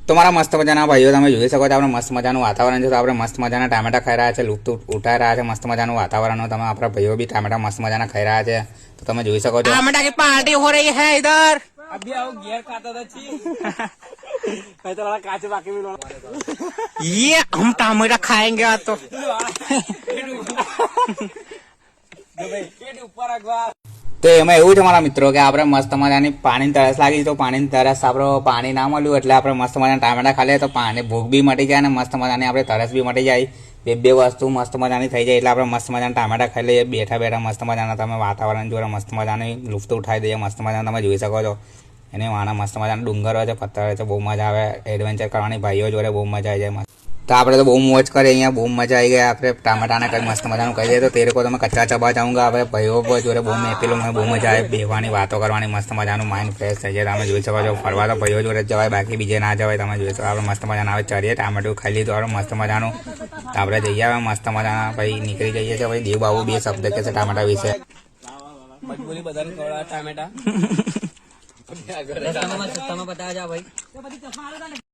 તો મારા મસ્ત મજાના ભાઈઓ તમે જોઈ શકો છો આપણે મસ્ત મજાનું વાતાવરણ છે. તો આપણે મસ્ત મજાના ટામેટા ખાઈ રહ્યા છે, લુફ્ત ઉઠાઈ રહ્યા છે. મસ્ત મજાનું વાતાવરણ તમે આપણા ભાઈઓ બી ટામેટા મસ્ત મજાના ખાઈ રહ્યા છે. તો તમે જોઈ શકો છો टमाटा की पार्टी हो रही है इधर. अभी आओ घेर खाता था छी मैं तो वाला काचे बाकी में ये हम टमाटा खाएंगे आज तो. जो भाई पेट ऊपर रखवा તો એમાં એવું છે મારા મિત્રો કે આપણે મસ્ત મજાની પાણીની તરસ લાગી. તો પાણીની તરસ આપણે પાણી ના મળ્યું એટલે આપણે મસ્ત મજાના ટામેટા ખાલી તો પાણી ભૂખ બી મટી જાય અને મસ્ત મજાની આપણે તરસ બી મટી જાય. બે વસ્તુ મસ્ત મજાની થઈ જાય એટલે આપણે મસ્ત મજાના ટામેટા ખાઈ લઈએ બેઠા બેઠા. મસ્ત મજાના તમે વાતાવરણ જોડે મસ્ત મજાની લુફ્ત ઉઠાવી દઈએ. મસ્ત મજાના તમે જોઈ શકો છો એને વાના મસ્ત મજાના ડુંગર હોય છે, પથ્થર હોય છે, બહુ મજા આવે. એડવેન્ચર કરવાની ભાઈઓ જોડે બહુ મજા આવી જાય. તો આપણે તો બહુ મોજ કરીએ અહીંયા, બહુ મજા આવી ગઈ. આપણે ટામેટાને કંઈ મસ્ત મજાનું કહી દઈએ તો તેરે કો તમે કચ્ચા ચબા જાઉંગા. આપણે ભાઈઓ જોડે બહુ મેં બહુ મજા આવે. બેહવાની વાતો કરવાની મસ્ત મજાનું માઇન્ડ ફ્રેશ થઈ જાય. તમે જોઈ શકો છો ફરવા તો ભાઈઓ જોડે જવાય, બાકી બીજે ના જવાય. તમે જોઈ શકો આપણે મસ્ત મજાના આવે ચડીએ ટામેટું ખાઈ લીધું આપણે મસ્ત મજાનું. તો આપણે જઈએ આવે મસ્ત મજાના ભાઈ નીકળી જઈએ છીએ. ભાઈ દેવ બાબુ બે શબ્દ કે છે ટામેટા વિશે. मजबूरी बदल थोड़ा टमाटा रस्ता में बता जा भाई.